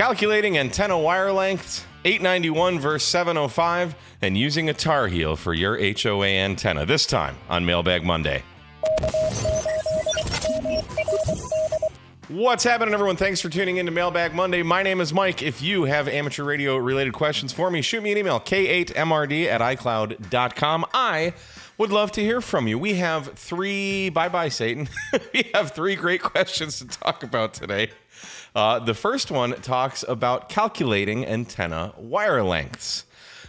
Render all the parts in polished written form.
calculating antenna wire lengths, 891 verse 705, and using a Tarheel for your HOA antenna. This time on Mailbag Monday. What's happening, everyone? Thanks for tuning in to Mailbag Monday. My name is Mike. If you have amateur radio-related questions for me, shoot me an email, k8mrd@icloud.com. I would love to hear from you. We have bye-bye, Satan. We have three great questions to talk about today. The first one talks about calculating antenna wire lengths.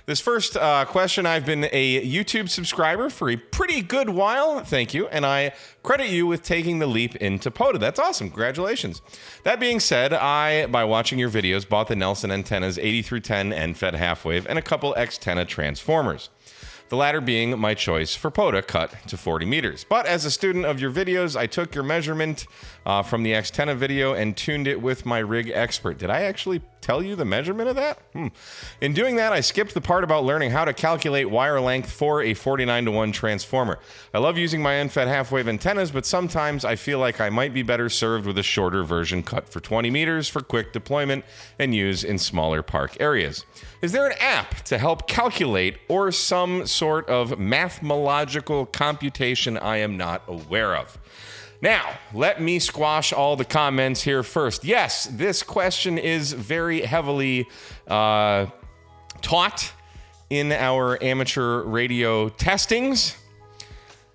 This first question, I've been a YouTube subscriber for a pretty good while, thank you, and I credit you with taking the leap into POTA. That's awesome, congratulations. That being said, I, by watching your videos, bought the Nelson antennas 80 through 10 and fed half wave and a couple X-tenna transformers. The latter being my choice for POTA cut to 40 meters. But as a student of your videos, I took your measurement from the X-tenna video and tuned it with my rig expert. Did I actually tell you the measurement of that? In doing that, I skipped the part about learning how to calculate wire length for a 49-to-1 transformer. I love using my end-fed half-wave antennas, but sometimes I feel like I might be better served with a shorter version cut for 20 meters for quick deployment and use in smaller park areas. Is there an app to help calculate or some sort of mathematical computation I am not aware of? Now, let me squash all the comments here first. Yes, this question is very heavily taught in our amateur radio testings.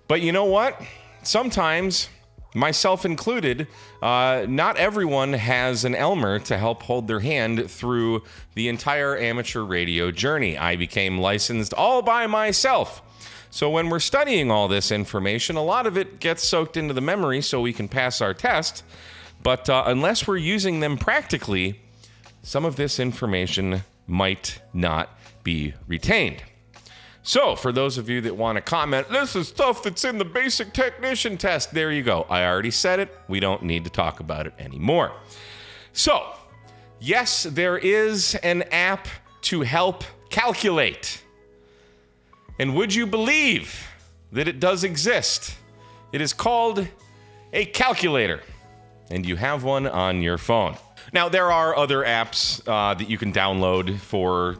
But you know what? Sometimes, myself included, not everyone has an Elmer to help hold their hand through the entire amateur radio journey. I became licensed all by myself. So when we're studying all this information, a lot of it gets soaked into the memory so we can pass our test. But unless we're using them practically, some of this information might not be retained. So for those of you that want to comment, this is stuff that's in the basic technician test. There you go. I already said it. We don't need to talk about it anymore. So, yes, there is an app to help calculate. And would you believe that it does exist? It is called a calculator, and you have one on your phone. Now, there are other apps that you can download for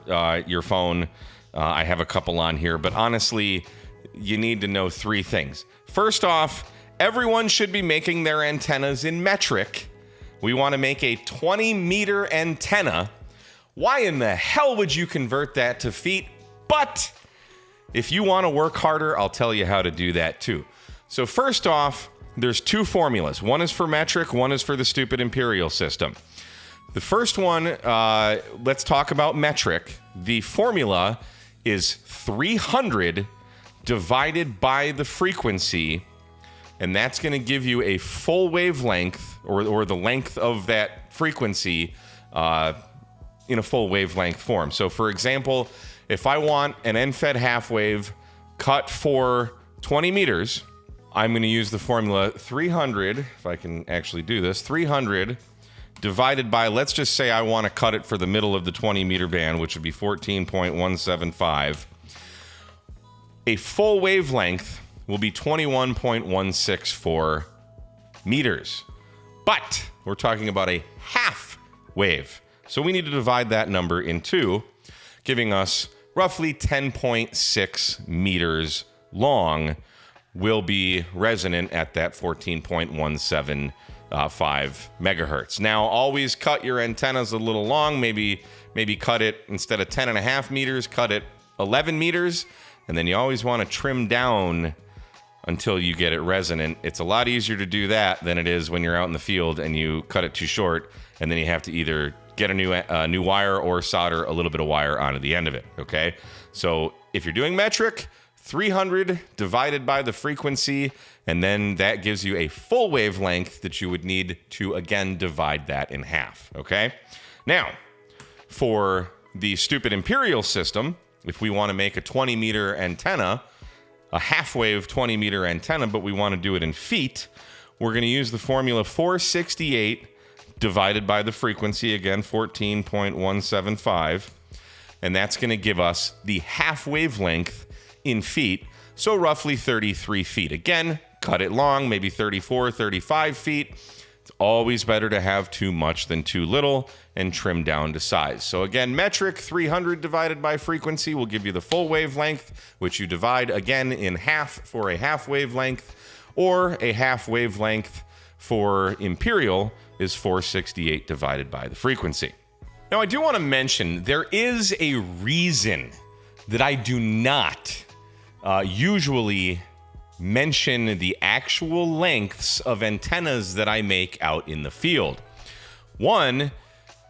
your phone. I have a couple on here, but honestly, you need to know three things. First off, everyone should be making their antennas in metric. We want to make a 20-meter antenna. Why in the hell would you convert that to feet? But if you want to work harder, I'll tell you how to do that too. So first off, there's two formulas. One is for metric, one is for the stupid imperial system. The first one, let's talk about metric. The formula is 300 divided by the frequency, and that's going to give you a full wavelength, or the length of that frequency in a full wavelength form. So for example, if I want an end-fed half-wave cut for 20 meters, I'm going to use the formula 300, if I can actually do this, 300 divided by, let's just say I want to cut it for the middle of the 20-meter band, which would be 14.175. A full wavelength will be 21.164 meters. But we're talking about a half wave. So we need to divide that number in two, giving us roughly 10.6 meters long will be resonant at that 14.175 megahertz. Now, always cut your antennas a little long. Maybe cut it, instead of 10.5 meters, cut it 11 meters. And then you always want to trim down until you get it resonant. It's a lot easier to do that than it is when you're out in the field and you cut it too short, and then you have to either get a new wire or solder a little bit of wire onto the end of it, okay? So if you're doing metric, 300 divided by the frequency, and then that gives you a full wavelength that you would need to, again, divide that in half, okay? Now, for the stupid imperial system, if we want to make a 20-meter antenna, a half-wave 20-meter antenna, but we want to do it in feet, we're going to use the formula 468 divided by the frequency, again, 14.175, and that's going to give us the half wavelength in feet, so roughly 33 feet. Again, cut it long, maybe 34, 35 feet. It's always better to have too much than too little and trim down to size. So again, metric 300 divided by frequency will give you the full wavelength, which you divide again in half for a half wavelength, or a half wavelength for imperial is 468 divided by the frequency. Now, I do want to mention there is a reason that I do not usually mention the actual lengths of antennas that I make out in the field. One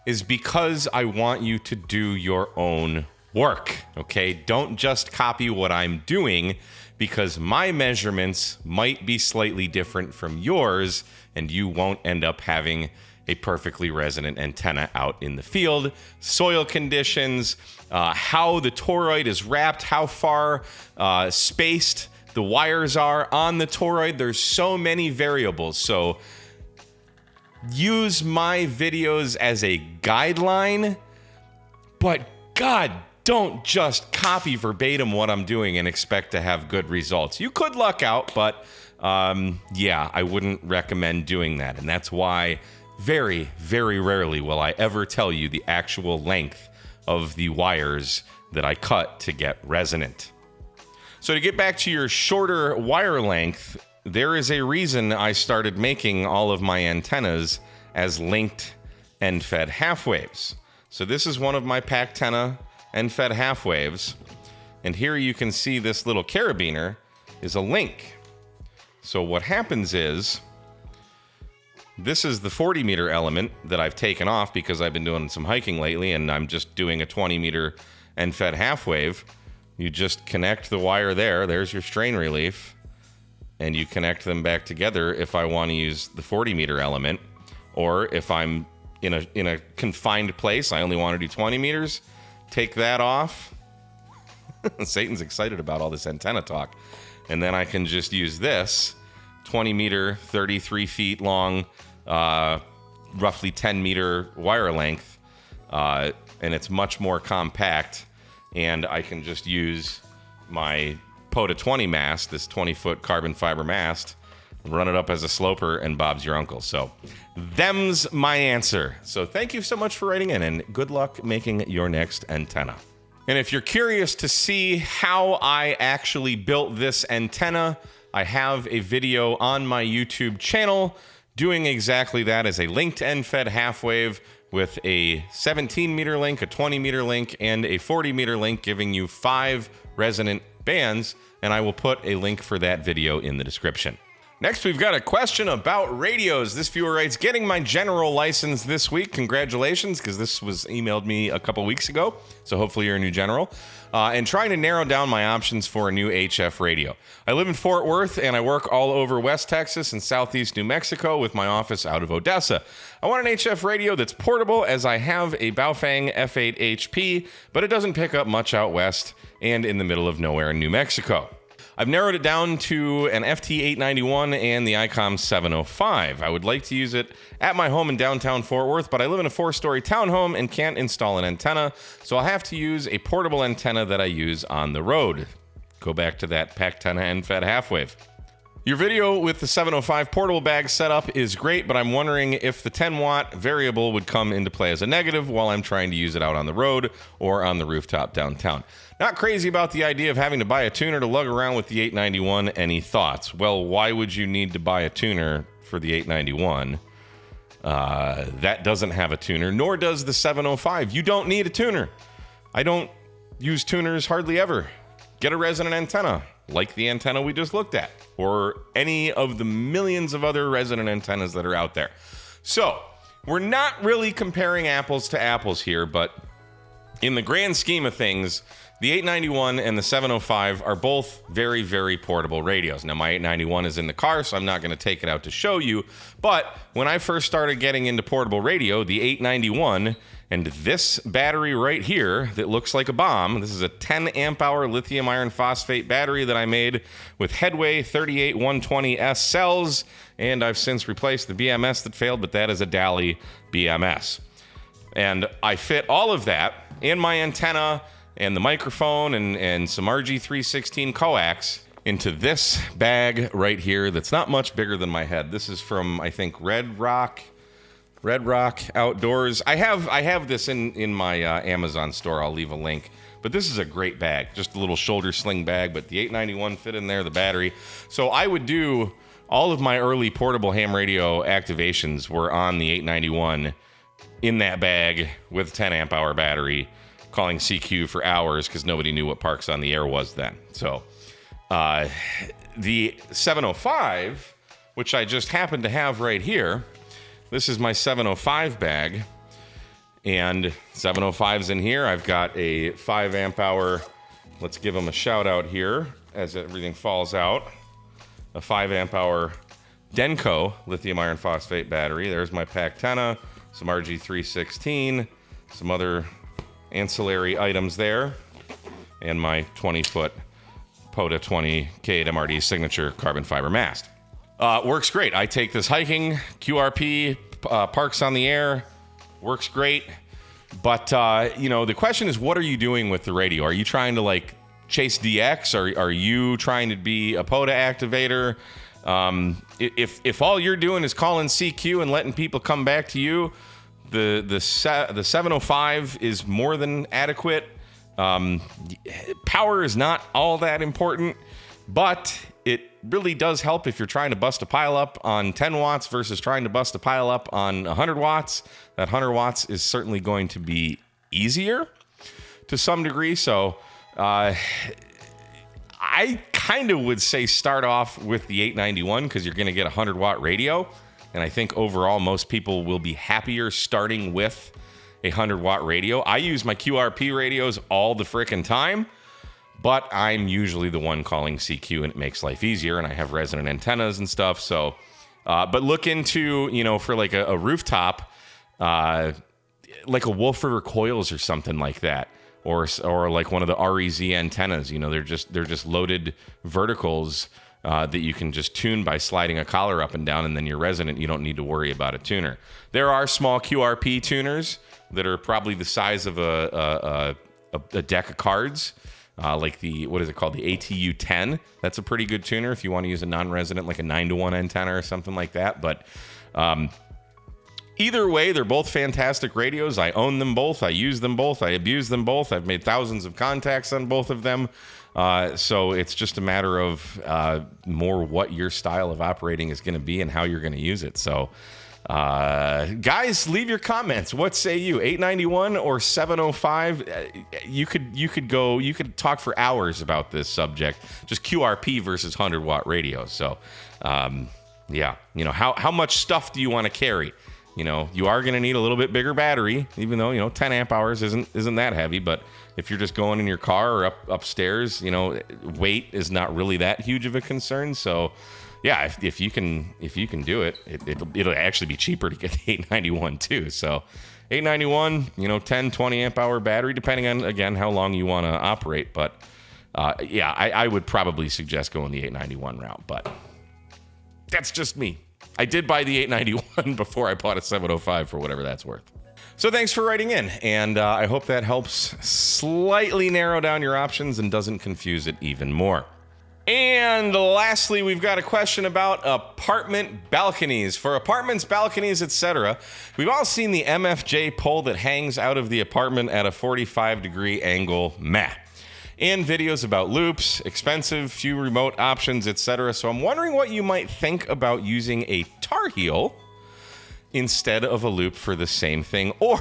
is because I want you to do your own work, okay? Don't just copy what I'm doing, because my measurements might be slightly different from yours, and you won't end up having a perfectly resonant antenna out in the field. Soil conditions, how the toroid is wrapped, how far spaced the wires are on the toroid. There's so many variables. So use my videos as a guideline, but God, don't just copy verbatim what I'm doing and expect to have good results. You could luck out, but yeah, I wouldn't recommend doing that. And that's why very, very rarely will I ever tell you the actual length of the wires that I cut to get resonant. So to get back to your shorter wire length, there is a reason I started making all of my antennas as linked end-fed half waves. So this is one of my Pactenna end-fed half waves, and here you can see this little carabiner is a link. So what happens is, this is the 40 meter element that I've taken off because I've been doing some hiking lately and I'm just doing a 20 meter end-fed half wave. You just connect the wire there. There's your strain relief. And you connect them back together if I want to use the 40 meter element. Or if I'm in a confined place, I only want to do 20 meters, take that off. Satan's excited about all this antenna talk. And then I can just use this 20 meter, 33 feet long, roughly 10 meter wire length. And it's much more compact. And I can just use my POTA 20 mast, this 20-foot carbon fiber mast, run it up as a sloper, and Bob's your uncle. So them's my answer. So thank you so much for writing in, and good luck making your next antenna. And if you're curious to see how I actually built this antenna, I have a video on my YouTube channel doing exactly that as a linked end-fed half wave with a 17 meter link, a 20 meter link, and a 40 meter link, giving you 5 resonant bands, and I will put a link for that video in the description. Next, we've got a question about radios. This viewer writes, getting my general license this week. Congratulations, because this was emailed me a couple weeks ago, so hopefully you're a new general. And trying to narrow down my options for a new HF radio. I live in Fort Worth, and I work all over West Texas and Southeast New Mexico with my office out of Odessa. I want an HF radio that's portable, as I have a Baofeng F8 HP, but it doesn't pick up much out west and in the middle of nowhere in New Mexico. I've narrowed it down to an FT891 and the Icom 705. I would like to use it at my home in downtown Fort Worth, but I live in a 4-story townhome and can't install an antenna, so I'll have to use a portable antenna that I use on the road. Go back to that Pactenna end-fed half wave. Your video with the 705 portable bag setup is great, but I'm wondering if the 10-watt variable would come into play as a negative while I'm trying to use it out on the road or on the rooftop downtown. Not crazy about the idea of having to buy a tuner to lug around with the 891. Any thoughts? Well, why would you need to buy a tuner for the 891? That doesn't have a tuner, nor does the 705. You don't need a tuner. I don't use tuners hardly ever. Get a resonant antenna, like the antenna we just looked at, or any of the millions of other resonant antennas that are out there. So, we're not really comparing apples to apples here, but in the grand scheme of things, the 891 and the 705 are both very, very portable radios. Now, my 891 is in the car, so I'm not going to take it out to show you. But when I first started getting into portable radio, the 891 and this battery right here that looks like a bomb, this is a 10 amp hour lithium iron phosphate battery that I made with Headway 38120S cells. And I've since replaced the BMS that failed, but that is a Dali BMS. And I fit all of that in my antenna and the microphone and some RG316 coax into this bag right here that's not much bigger than my head. This is from, I think, Red Rock Outdoors. I have this in my Amazon store. I'll leave a link. But this is a great bag, just a little shoulder sling bag, but the 891 fit in there, the battery. So I would do all of my early portable ham radio activations were on the 891 in that bag with a 10 amp hour battery, calling CQ for hours because nobody knew what Parks on the Air was then. So the 705, which I just happen to have right here, this is my 705 bag. And 705's in here. I've got a 5 amp hour, let's give them a shout out here as everything falls out. A 5 amp hour Denko lithium iron phosphate battery. There's my Pactena, some RG316, some other ancillary items there, and my 20-foot POTA 20K MRD signature carbon fiber mast. Works great. I take this hiking, QRP, Parks on the Air. Works great, but the question is, what are you doing with the radio? Are you trying to chase DX? Are you trying to be a POTA activator? If all you're doing is calling CQ and letting people come back to you, the 705 is more than adequate. Power is not all that important, but it really does help if you're trying to bust a pile up on 10 watts versus trying to bust a pile up on 100 watts. That 100 watts is certainly going to be easier to some degree. So I kind of would say start off with the 891 because you're going to get a 100 watt radio. And I think overall most people will be happier starting with a 100 watt radio. I use my QRP radios all the frickin' time. But I'm usually the one calling CQ, and it makes life easier, and I have resonant antennas and stuff. So, but look into, for a rooftop, like a Wolf coils or something like that, or like one of the REZ antennas. They're just loaded verticals that you can just tune by sliding a collar up and down, and then you're resonant. You don't need to worry about a tuner. There are small QRP tuners that are probably the size of a deck of cards. Like what is it called? The ATU 10. That's a pretty good tuner if you want to use a non-resonant, like a 9-to-1 antenna or something like that. But either way, they're both fantastic radios. I own them both. I use them both. I abuse them both. I've made thousands of contacts on both of them. So it's just a matter of more what your style of operating is going to be and how you're going to use it. So guys, leave your comments. What say you, 891 or 705? You could talk for hours about this subject, just QRP versus 100 watt radio. So how much stuff do you want to carry? You are going to need a little bit bigger battery, even though 10 amp hours isn't that heavy. But if you're just going in your car or upstairs, weight is not really that huge of a concern. So yeah, if you can do it, it'll actually be cheaper to get the 891 too. So 891, 10, 20 amp hour battery, depending on, again, how long you want to operate. But I would probably suggest going the 891 route, but that's just me. I did buy the 891 before I bought a 705 for whatever that's worth. So thanks for writing in, and I hope that helps slightly narrow down your options and doesn't confuse it even more. And lastly, we've got a question about apartment balconies. For apartments, balconies, etc., we've all seen the MFJ pole that hangs out of the apartment at a 45-degree angle. Meh. And videos about loops, expensive, few remote options, etc. So I'm wondering what you might think about using a Tarheel instead of a loop for the same thing, or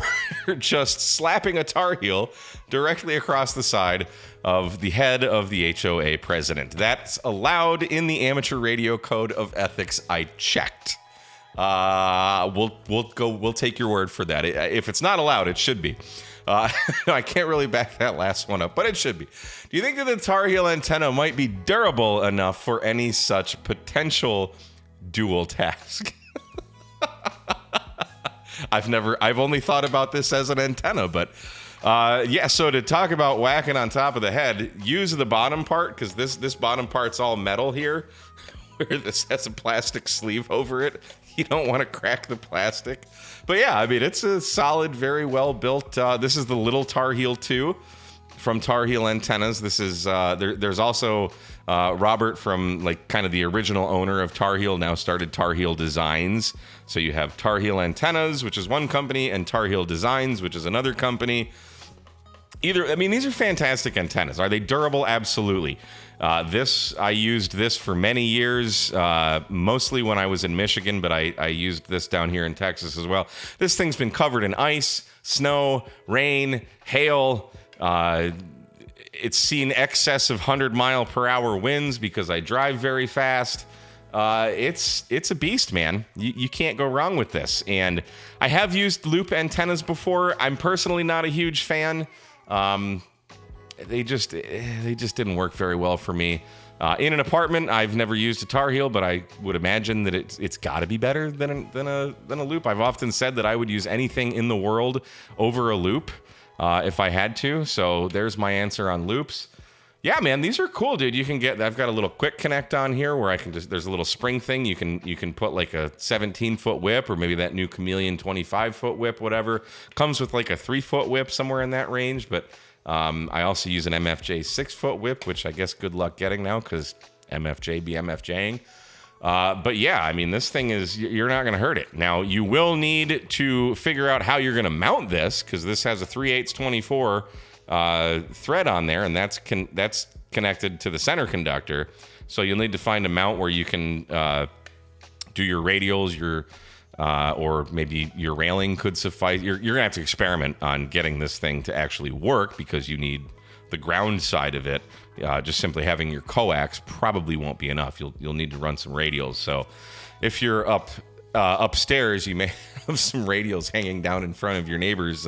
just slapping a Tarheel directly across the side of the head of the HOA president. That's allowed in the Amateur Radio Code of Ethics. I checked. We'll take your word for that. If it's not allowed, it should be. I can't really back that last one up, but it should be. Do you think that the Tarheel antenna might be durable enough for any such potential dual task? I've only thought about this as an antenna, but so to talk about whacking on top of the head, use the bottom part, because this bottom part's all metal here, where this has a plastic sleeve over it. You don't want to crack the plastic. But yeah, I mean, it's a solid, very well built. This is the little Tarheel 2. from Tarheel Antennas. This is there's also Robert from like kind of the original owner of Tarheel now started Tarheel Designs. So you have Tarheel Antennas, which is one company, and Tarheel Designs, which is another company. These are fantastic antennas. Are they durable? Absolutely. I used this for many years, mostly when I was in Michigan, but I used this down here in Texas as well. This thing's been covered in ice, snow, rain, hail. It's seen excess of 100-mile-per-hour winds because I drive very fast. It's a beast, man. You can't go wrong with this. And I have used loop antennas before. I'm personally not a huge fan. They just didn't work very well for me. In an apartment, I've never used a Tarheel, but I would imagine that it's got to be better than a loop. I've often said that I would use anything in the world over a loop if I had to. So there's my answer on loops. Yeah, man, these are cool, dude. I've got a little quick connect on here where I can there's a little spring thing. You can put like a 17-foot whip or maybe that new Chameleon 25-foot whip, whatever. Comes with like a 3-foot whip somewhere in that range, but I also use an MFJ 6-foot whip, which I guess good luck getting now because MFJ be MFJing. But yeah, I mean, this thing you're not going to hurt it. Now, you will need to figure out how you're going to mount this because this has a 3/8 24 thread on there, and that's connected to the center conductor. So you'll need to find a mount where you can do your radials, or maybe your railing could suffice. You're gonna have to experiment on getting this thing to actually work because you need the ground side of it. Just simply having your coax probably won't be enough. You'll need to run some radials. So if you're upstairs, you may have some radials hanging down in front of your neighbor's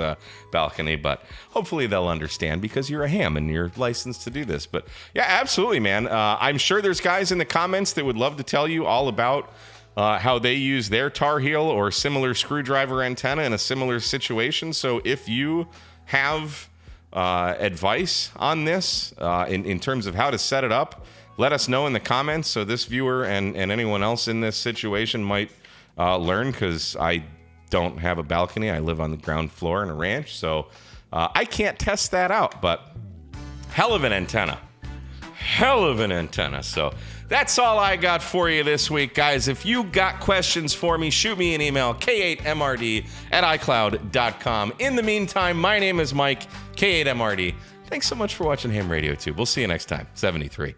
balcony, but hopefully they'll understand because you're a ham and you're licensed to do this. But yeah, absolutely, man. I'm sure there's guys in the comments that would love to tell you all about how they use their Tarheel or similar screwdriver antenna in a similar situation. So if you have advice on this in terms of how to set it up, let us know in the comments so this viewer and anyone else in this situation might learn, because I don't have a balcony. I live on the ground floor in a ranch, so I can't test that out, but hell of an antenna. So that's all I got for you this week, guys. If you got questions for me, shoot me an email, k8mrd@icloud.com. In the meantime, my name is Mike, K8mrd. Thanks so much for watching Ham Radio Tube. We'll see you next time. 73.